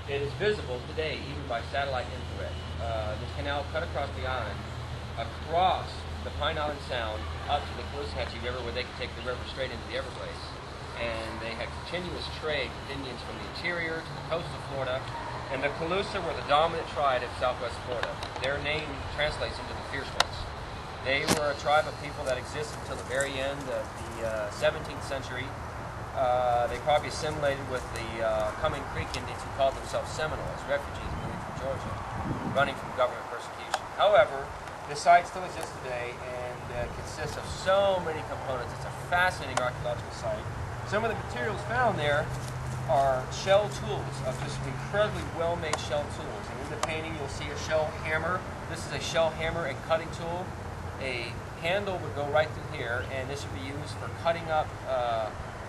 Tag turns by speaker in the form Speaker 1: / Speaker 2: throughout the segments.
Speaker 1: It is visible today even by satellite infrared. This canal cut across the island, across the Pine Island Sound, up to the Caloosahatchee River, where they could take the river straight into the Everglades. And they had continuous trade with Indians from the interior to the coast of Florida. And the Calusa were the dominant tribe of southwest Florida. Their name translates into the Fierce Ones. They were a tribe of people that existed until the very end of the 17th century. They probably assimilated with the Coming Creek Indians who called themselves Seminoles, refugees moving from Georgia, running from government persecution. However, the site still exists today and consists of so many components. It's a fascinating archaeological site. Some of the materials found there are shell tools, of just incredibly well-made shell tools. And in the painting you'll see a shell hammer. This is a shell hammer and cutting tool. A handle would go right through here, and this would be used for cutting up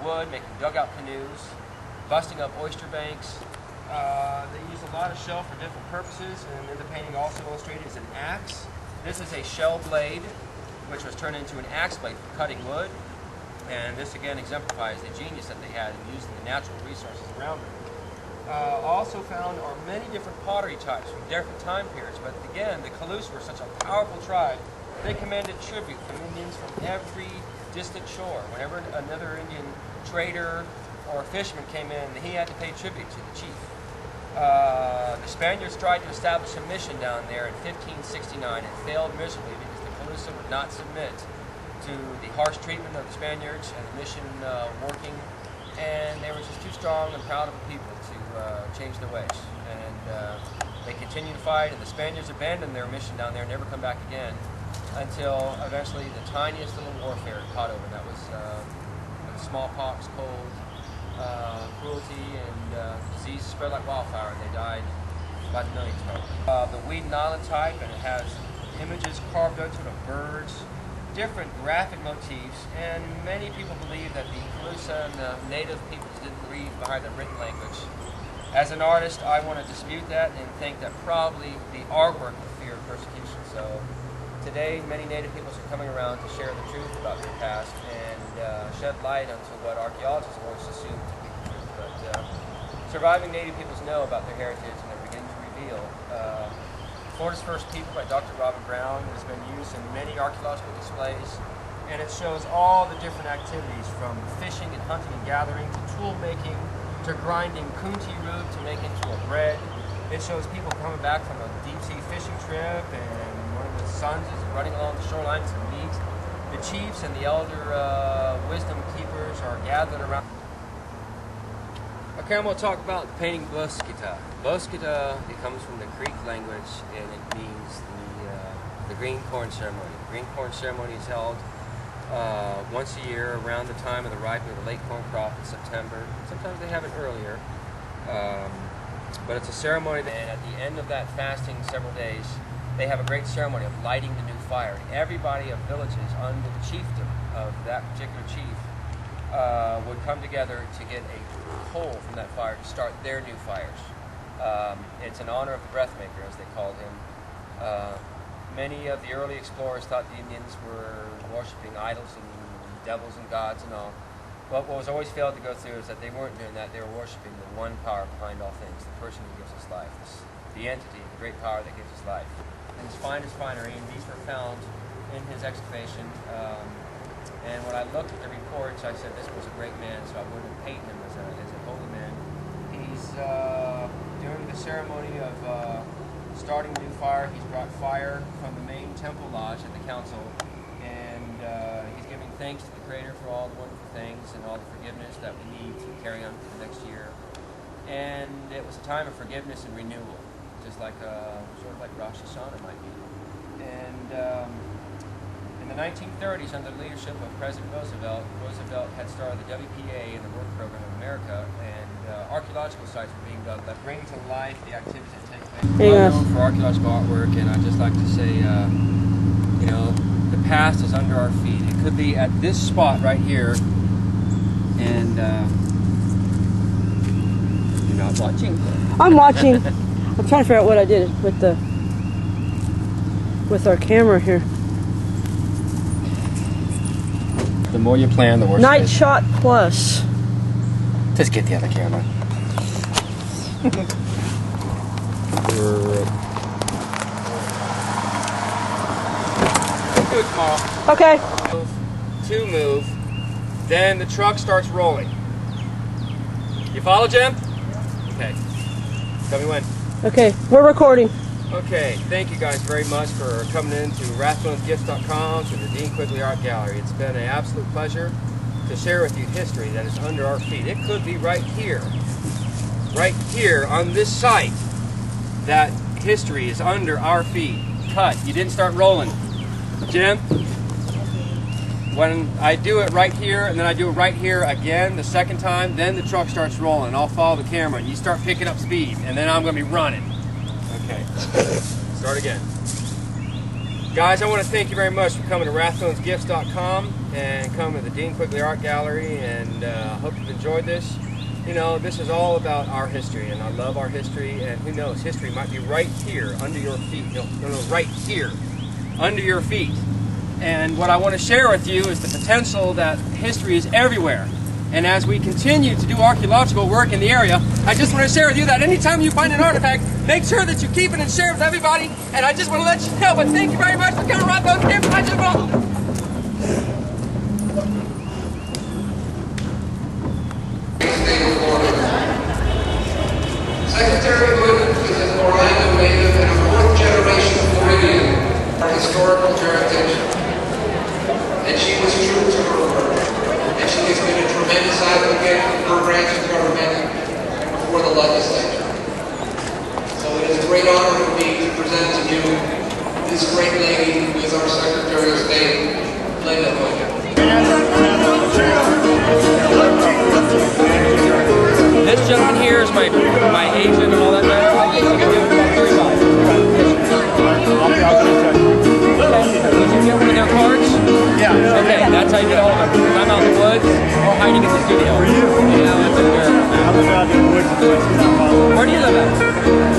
Speaker 1: wood, making dugout canoes, busting up oyster banks. They use a lot of shell for different purposes, and in the painting also illustrated is an axe. This is a shell blade, which was turned into an axe blade for cutting wood. And this again exemplifies the genius that they had in using the natural resources around them. Also found are many different pottery types from different time periods, but again, the Calusa were such a powerful tribe, they commanded tribute from Indians from every distant shore. Whenever another Indian trader or fisherman came in, he had to pay tribute to the chief. The Spaniards tried to establish a mission down there in 1569 and failed miserably because the Calusa would not submit to the harsh treatment of the Spaniards and the mission working, and they were just too strong and proud of the people to change their ways. And they continued to fight, and the Spaniards abandoned their mission down there and never come back again until eventually the tiniest little warfare caught over. That was smallpox, cold, cruelty, and disease spread like wildfire, and they died by the millions probably. The Weeden Island type, and it has images carved out of birds, different graphic motifs, and many people believe that the Calusa and the native peoples didn't read behind the written language. As an artist, I want to dispute that and think that probably the artwork would fear persecution. So today, many native peoples are coming around to share the truth about their past and shed light onto what archaeologists have always assumed to be the truth. But surviving native peoples know about their heritage, and they're beginning to reveal. Florida's First People by Dr. Robin Brown has been used in many archaeological displays, and it shows all the different activities from fishing and hunting and gathering to tool making to grinding kunti root to make into a bread. It shows people coming back from a deep sea fishing trip, and one of the sons is running along the shoreline to meet. The chiefs and the elder wisdom keepers are gathered around. Okay, I'm going to talk about the painting Boskita. Boskita, it comes from the Creek language, and it means the green corn ceremony. The green corn ceremony is held once a year around the time of the ripening of the late corn crop in September. Sometimes they have it earlier, but it's a ceremony that, and at the end of that fasting several days, they have a great ceremony of lighting the new fire. Everybody of villages under the chiefdom of that particular chief would come together to get a coal from that fire to start their new fires. It's in honor of the breathmaker, as they called him. Many of the early explorers thought the Indians were worshiping idols and devils and gods and all. But what was always failed to go through is that they weren't doing that. They were worshiping the one power behind all things, the person who gives us life, the entity, the great power that gives us life. And his finest finery, and these were found in his excavation. And when I looked at the reports, I said this was a great man, so I wouldn't paint him as a holy man. He's during the ceremony of starting a new fire, he's brought fire from the main temple lodge at the council, and he's giving thanks to the Creator for all the wonderful things and all the forgiveness that we need to carry on for the next year. And it was a time of forgiveness and renewal, just like sort of like Rosh Hashanah might be. And in the 1930s, under the leadership of President Roosevelt had started the WPA and the Work Program of America, and archaeological sites were being dug that bring to life the activities that take place. I'm known for archaeological artwork, and I'd just like to say, you know, the past is under our feet. It could be at this spot right here, and you're not watching.
Speaker 2: I'm watching. I'm trying to figure out what I did with our camera here.
Speaker 1: The more you plan, the worse
Speaker 2: Night
Speaker 1: it is.
Speaker 2: shot plus.
Speaker 1: Just get the other camera. Do it tomorrow.
Speaker 2: Okay.
Speaker 1: To move, then the truck starts rolling. You follow, Jim? Okay. Tell me when.
Speaker 2: Okay, we're recording.
Speaker 1: Okay, thank you guys very much for coming in to rathbonesgifts.com to the Dean Quigley Art Gallery. It's been an absolute pleasure to share with you history that is under our feet. It could be right here on this site, that history is under our feet. Cut. You didn't start rolling. Jim? When I do it right here, and then I do it right here again the second time, then the truck starts rolling. I'll follow the camera, and you start picking up speed, and then I'm going to be running. Okay, start again. Guys, I want to thank you very much for coming to rathbonesgifts.com and coming to the Dean Quigley Art Gallery, and I hope you've enjoyed this. You know, this is all about our history, and I love our history, and who knows, history might be right here under your feet. No, right here under your feet. And what I want to share with you is the potential that history is everywhere. And as we continue to do archaeological work in the area, I just want to share with you that anytime you find an artifact, make sure that you keep it and share it with everybody. And I just want to let you know, but thank you very much for coming right those cameras. I just want to...
Speaker 3: Secretary Wood is an Orlando native and a fourth-generation Floridian, our historical heritage. And she was true to her word. And she has been a tremendous advocate for her branch of government and before the legislature. So it is a great honor for me to present to you this great lady who is our Secretary of State, Linda Hood.
Speaker 1: This gentleman here is my agent and all that matter. I'll give him about 35. Did you get one of their cards? Yeah. Okay, that's how you get all of them. I'm out in the woods or hiding in the studio. Yeah, that's a good.
Speaker 4: I live out in the woods.
Speaker 1: Where do you live at?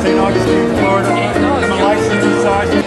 Speaker 4: St. Augustine, Florida. I'm a licensed sergeant.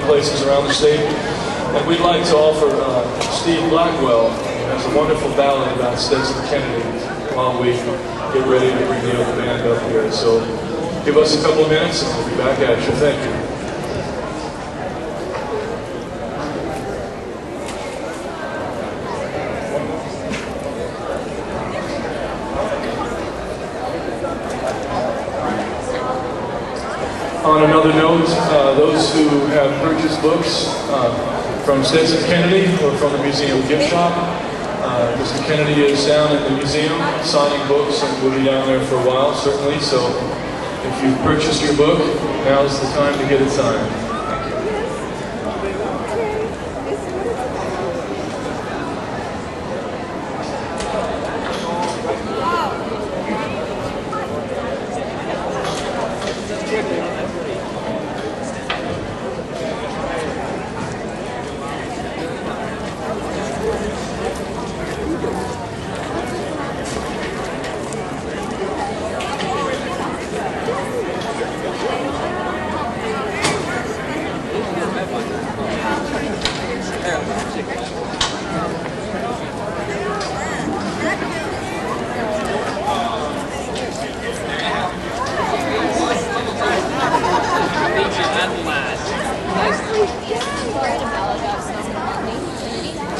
Speaker 5: Places around the state, and we'd like to offer Steve Blackwell, who has a wonderful ballad about Stetson Kennedy, while we get ready to bring the other band up here. So give us a couple of minutes and we'll be back at you. Thank you. On another note, those who have purchased books from Stetson Kennedy or from the museum gift shop, Mr. Kennedy is down in the museum signing books and will be down there for a while, certainly. So If you've purchased your book, now's the time to get it signed.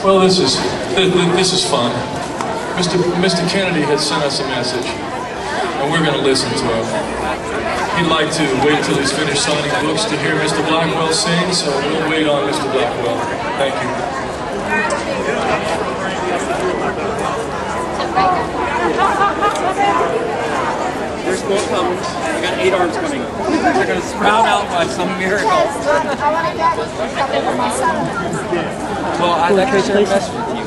Speaker 5: Well, this is fun. Mr. Kennedy had sent us a message, and we're going to listen to him. He'd like to wait till he's finished signing books to hear Mr. Blackwell sing, so we'll wait on Mr. Blackwell. Thank you.
Speaker 4: There's more coming. I got 8 arms coming. They're going to sprout out by some miracle. Well, I'd like to share a message with you.